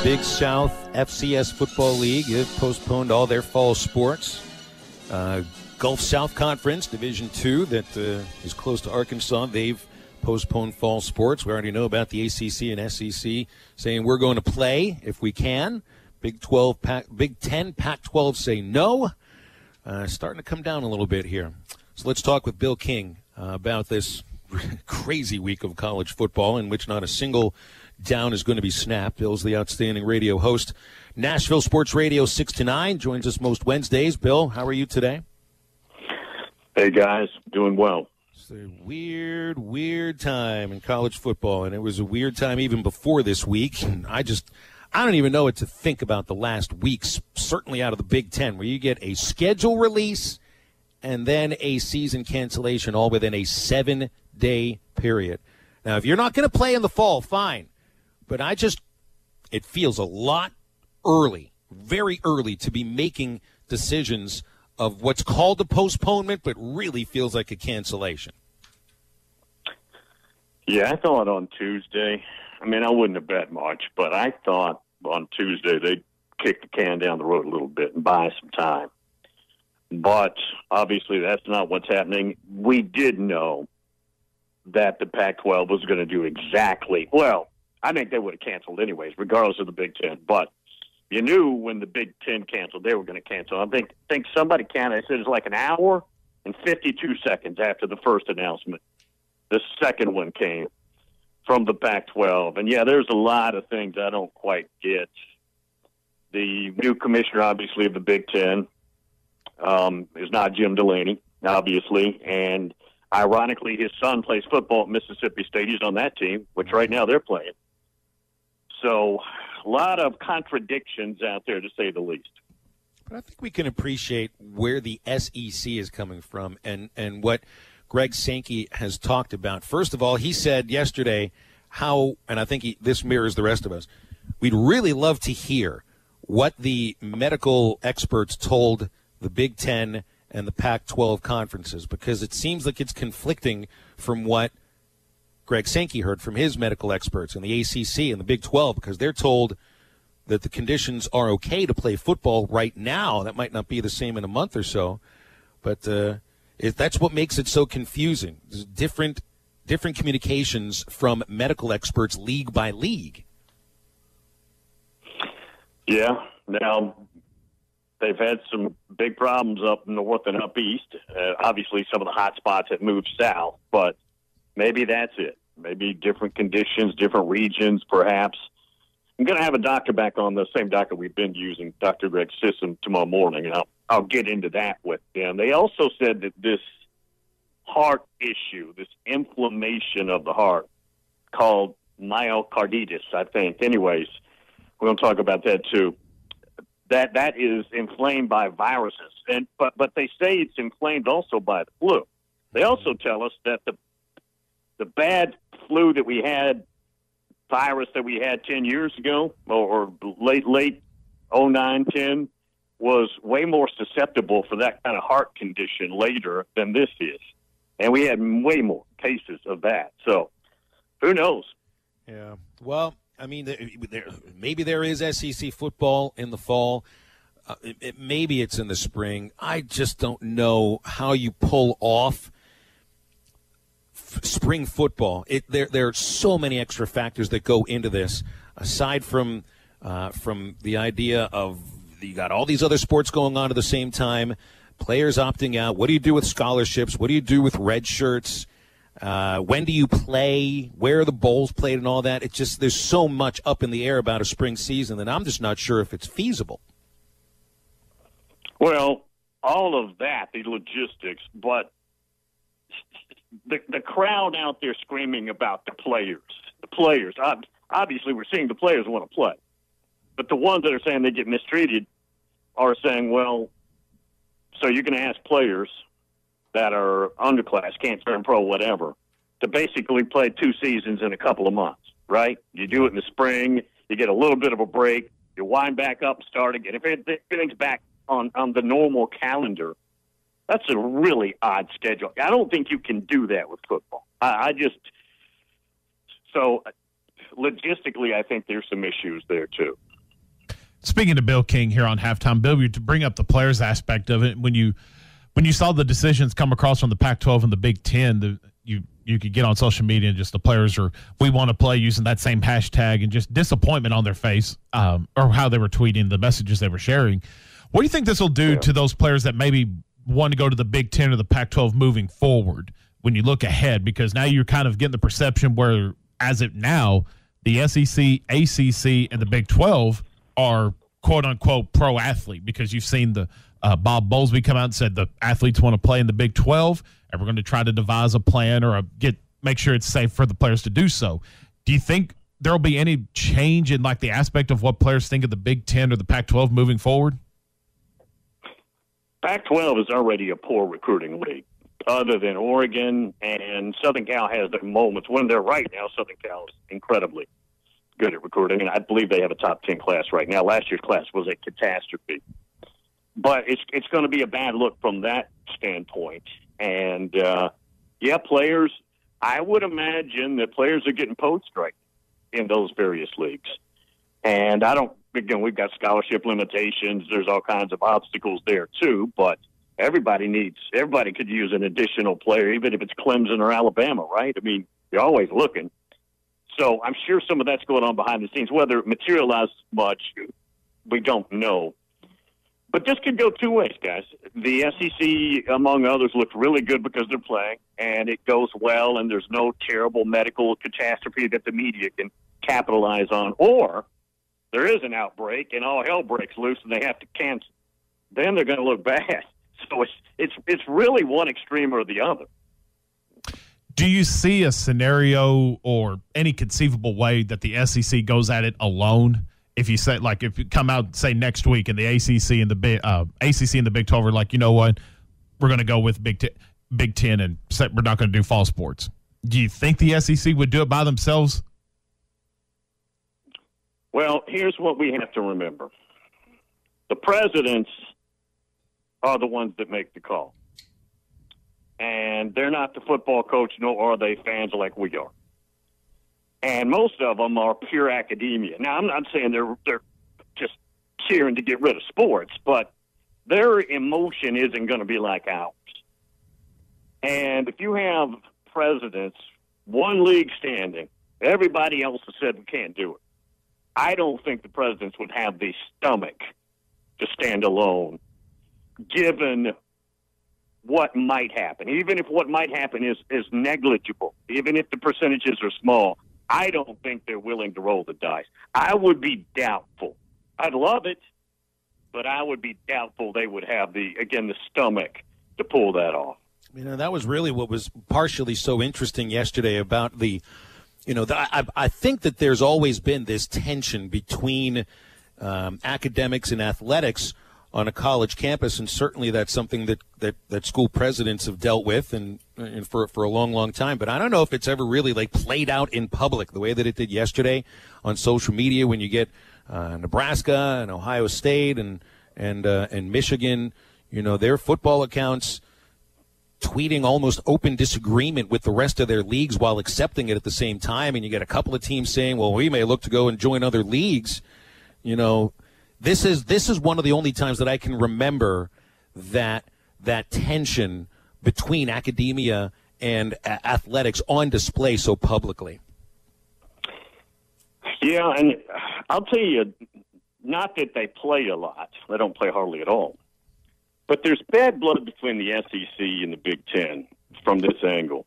Big South FCS Football League have postponed all their fall sports. Gulf South Conference, Division II, that is close to Arkansas, they've postponed fall sports. We already know about the ACC and SEC saying we're going to play if we can. Big 10, Pac-12 say no. Starting to come down a little bit here. So let's talk with Bill King about this crazy week of college football in which not a single down is going to be snapped. Bill's the outstanding radio host. Nashville Sports Radio 6 to 9 joins us most Wednesdays. Bill, how are you today? Hey, guys. Doing well. It's a weird time in college football, and it was a weird time even before this week. And I don't even know what to think about the last weeks, certainly out of the Big Ten, where you get a schedule release and then a season cancellation all within a 7-day period. Now, if you're not going to play in the fall, fine. But it feels a lot early, very early, to be making decisions of what's called a postponement, but really feels like a cancellation. Yeah, I thought on Tuesday, I wouldn't have bet much, but I thought on Tuesday they'd kick the can down the road a little bit and buy some time. But obviously that's not what's happening. We did know that the Pac-12 was going to do exactly, well, I think they would have canceled anyways, regardless of the Big Ten. But you knew when the Big Ten canceled, they were going to cancel. I think somebody counted. I said it was like an hour and 52 seconds after the first announcement. The second one came from the Pac-12. And, yeah, there's a lot of things I don't quite get. The new commissioner, obviously, of the Big Ten is not Jim Delaney, obviously. And, ironically, his son plays football at Mississippi State. He's on that team, which right now they're playing. So a lot of contradictions out there, to say the least. But I think we can appreciate where the SEC is coming from and what Greg Sankey has talked about. First of all, he said yesterday how, and I think this mirrors the rest of us, we'd really love to hear what the medical experts told the Big Ten and the Pac-12 conferences, because it seems like it's conflicting from what Greg Sankey heard from his medical experts in the ACC and the Big 12, because they're told that the conditions are okay to play football right now. That might not be the same in a month or so, but that's what makes it so confusing. There's different communications from medical experts league by league. Yeah. Now, they've had some big problems up north and up east. Obviously, some of the hot spots have moved south, but maybe that's it. Maybe different conditions, different regions, perhaps. I'm going to have a doctor back on, the same doctor we've been using, Dr. Greg Sisson, tomorrow morning, and I'll get into that with them. They also said that this heart issue, this inflammation of the heart, called myocarditis, I think. Anyways, we're going to talk about that too. That is inflamed by viruses, but they say it's inflamed also by the flu. They also tell us that the bad flu that we had, virus that we had 10 years ago, or late 09, 10, was way more susceptible for that kind of heart condition later than this is. And we had way more cases of that. So who knows? Yeah. Well, maybe there is SEC football in the fall. Maybe it's in the spring. I just don't know how you pull off spring football. There are so many extra factors that go into this, aside from the idea of you got all these other sports going on at the same time, players opting out. What do you do with scholarships? What do you do with red shirts? When do you play? Where are the bowls played and all that? There's so much up in the air about a spring season that I'm just not sure if it's feasible. Well, all of that, the logistics, but the crowd out there screaming about the players. The players. Obviously, we're seeing the players want to play. But the ones that are saying they get mistreated are saying, well, so you're going to ask players that are underclass, can't turn pro, whatever, to basically play 2 seasons in a couple of months, right? You do it in the spring, you get a little bit of a break, you wind back up, start again. If everything's back on the normal calendar, that's a really odd schedule. I don't think you can do that with football. So logistically, I think there's some issues there too. Speaking to Bill King here on Halftime, Bill, to bring up the players aspect of it, when you saw the decisions come across from the Pac-12 and the Big Ten, you could get on social media and just the players we want to play using that same hashtag and just disappointment on their face, or how they were tweeting, the messages they were sharing. What do you think this will do to those players that maybe want to go to the Big Ten or the Pac-12 moving forward when you look ahead? Because now you're kind of getting the perception where, as of now, the SEC, ACC, and the Big 12 are quote-unquote pro-athlete, because you've seen the Bob Bowlesby come out and said the athletes want to play in the Big 12, and we're going to try to devise a plan or make sure it's safe for the players to do so. Do you think there will be any change in like the aspect of what players think of the Big 10 or the Pac-12 moving forward? Pac-12 is already a poor recruiting league, other than Oregon, and Southern Cal has their moments. When they're right now, Southern Cal is incredibly good at recruiting, and I believe they have a top 10 class right now. Last year's class was a catastrophe. But it's going to be a bad look from that standpoint. And, players, I would imagine that players are getting poached right in those various leagues. And we've got scholarship limitations. There's all kinds of obstacles there too, but everybody could use an additional player, even if it's Clemson or Alabama, right? I mean, you're always looking. So I'm sure some of that's going on behind the scenes. Whether it materializes much, we don't know. But this could go two ways, guys. The SEC, among others, looks really good because they're playing, and it goes well, and there's no terrible medical catastrophe that the media can capitalize on. Or there is an outbreak, and all hell breaks loose, and they have to cancel. Then they're going to look bad. So it's really one extreme or the other. Do you see a scenario or any conceivable way that the SEC goes at it alone? If you say, like, if you come out, say, next week and the ACC and the Big 12 are like, you know what, we're going to go with Big Ten and we're not going to do fall sports. Do you think the SEC would do it by themselves? Well, here's what we have to remember. The presidents are the ones that make the call. And they're not the football coach, nor are they fans like we are. And most of them are pure academia. Now, I'm not saying they're just cheering to get rid of sports, but their emotion isn't going to be like ours. And if you have presidents, one league standing, everybody else has said we can't do it. I don't think the presidents would have the stomach to stand alone, given what might happen. Even if what might happen is negligible, even if the percentages are small, I don't think they're willing to roll the dice. I would be doubtful. I'd love it, but I would be doubtful they would have the stomach to pull that off. You know, that was really what was partially so interesting yesterday about I think that there's always been this tension between academics and athletics on a college campus, and certainly that's something that school presidents have dealt with and for a long, long time. But I don't know if it's ever really like played out in public the way that it did yesterday on social media when you get Nebraska and Ohio State and Michigan, their football accounts tweeting almost open disagreement with the rest of their leagues while accepting it at the same time. And you get a couple of teams saying, well, we may look to go and join other leagues. This is one of the only times that I can remember that tension between academia and athletics on display so publicly. Yeah, and I'll tell you, not that they play a lot. They don't play hardly at all. But there's bad blood between the SEC and the Big Ten from this angle,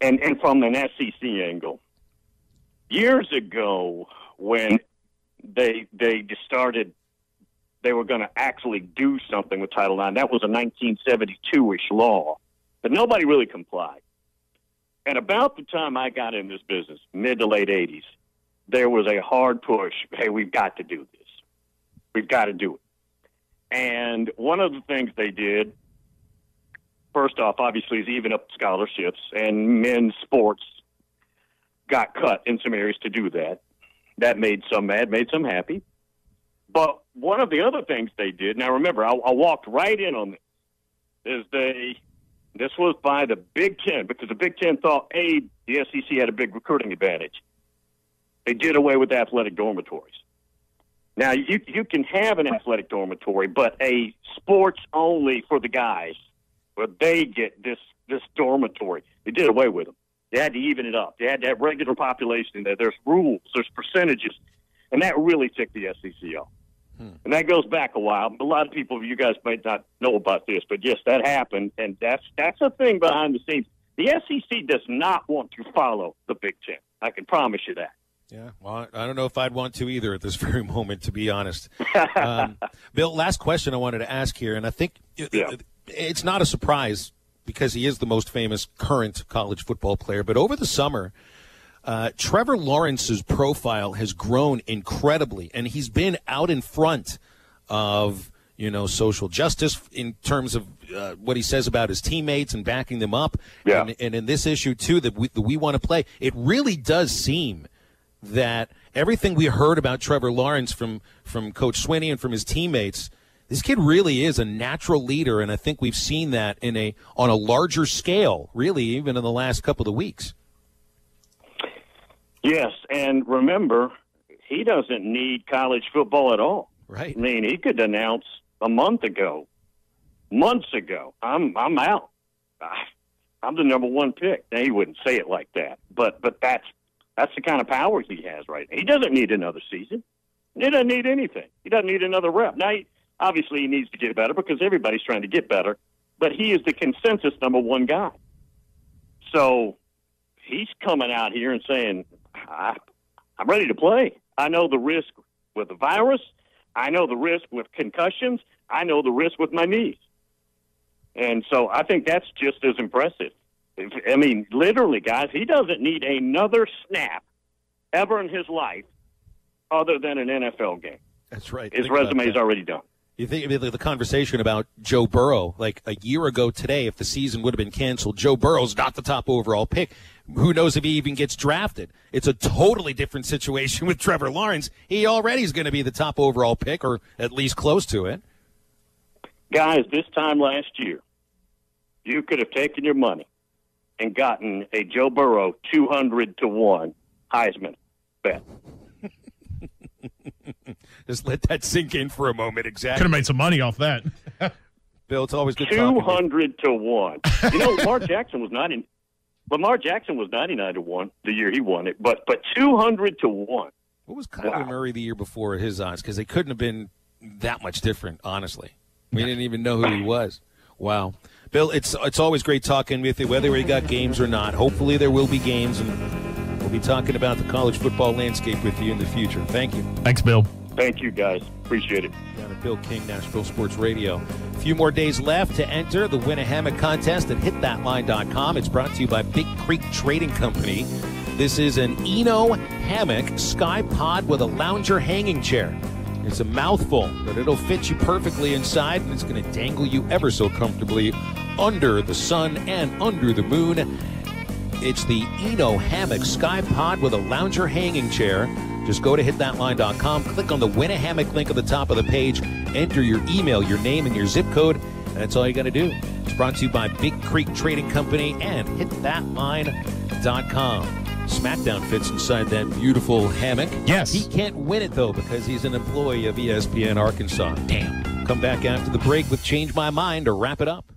and from an SEC angle. Years ago, when they decided they were going to actually do something with Title IX, that was a 1972-ish law, but nobody really complied. And about the time I got in this business, mid to late 80s, there was a hard push. Hey, we've got to do this. We've got to do it. And one of the things they did, first off, obviously, is even up scholarships, and men's sports got cut in some areas to do that. That made some mad, made some happy. But one of the other things they did, now remember, I walked right in on this, this was by the Big Ten, because the Big Ten thought, the SEC had a big recruiting advantage. They did away with athletic dormitories. Now, you can have an athletic dormitory, but a sports only for the guys, where they get this dormitory. They did away with them. They had to even it up. They had to have regular population there. There's rules. There's percentages. And that really ticked the SEC off. And that goes back a while. A lot of people, you guys might not know about this, but yes, that happened, and that's a thing behind the scenes. The SEC does not want to follow the Big Ten. I can promise you that. Yeah, well, I don't know if I'd want to either at this very moment, to be honest. Bill, last question I wanted to ask here, and I think it's not a surprise because he is the most famous current college football player, but over the summer, Trevor Lawrence's profile has grown incredibly, and he's been out in front of, social justice in terms of what he says about his teammates and backing them up. Yeah. And in this issue, too, that we want to play, it really does seem that everything we heard about Trevor Lawrence from Coach Swinney and from his teammates, this kid really is a natural leader, and I think we've seen that on a larger scale, really, even in the last couple of weeks. Yes, and remember, he doesn't need college football at all. Right. I mean, he could announce months ago, I'm out. I'm the number one pick. Now, he wouldn't say it like that, but that's the kind of power he has right now. He doesn't need another season. He doesn't need anything. He doesn't need another rep. Now, obviously, he needs to get better because everybody's trying to get better, but he is the consensus number one guy. So he's coming out here and saying, I'm ready to play. I know the risk with the virus. I know the risk with concussions. I know the risk with my knees. And so I think that's just as impressive. I mean, literally, guys, he doesn't need another snap ever in his life other than an NFL game. That's right. His resume is already done. You think of the conversation about Joe Burrow, like a year ago today, if the season would have been canceled, Joe Burrow's not the top overall pick. Who knows if he even gets drafted? It's a totally different situation with Trevor Lawrence. He already is going to be the top overall pick, or at least close to it. Guys, this time last year, you could have taken your money and gotten a Joe Burrow 200-1 Heisman bet. Just let that sink in for a moment. Exactly. Could have made some money off that. Bill, it's always good talking. 200-1. Lamar Jackson was 99-1 the year he won it, but 200-1. What was Kyler Murray the year before his odds? Because they couldn't have been that much different, honestly. We didn't even know who he was. Wow. Bill, it's always great talking with you, whether we got games or not. Hopefully there will be games, and we'll be talking about the college football landscape with you in the future. Thank you. Thanks, Bill. Thank you, guys. Appreciate it. Down at Bill King, Nashville Sports Radio. A few more days left to enter the Win a Hammock contest at hitthatline.com. It's brought to you by Big Creek Trading Company. This is an Eno hammock sky pod with a lounger hanging chair. It's a mouthful, but it'll fit you perfectly inside, and it's going to dangle you ever so comfortably under the sun and under the moon. It's the Eno hammock sky pod with a lounger hanging chair. Just go to hitthatline.com, click on the Win a Hammock link at the top of the page, enter your email, your name, and your zip code, and that's all you got to do. It's brought to you by Big Creek Trading Company and hitthatline.com. SmackDown fits inside that beautiful hammock. Yes. He can't win it, though, because he's an employee of ESPN Arkansas. Damn. Come back after the break with Change My Mind to wrap it up.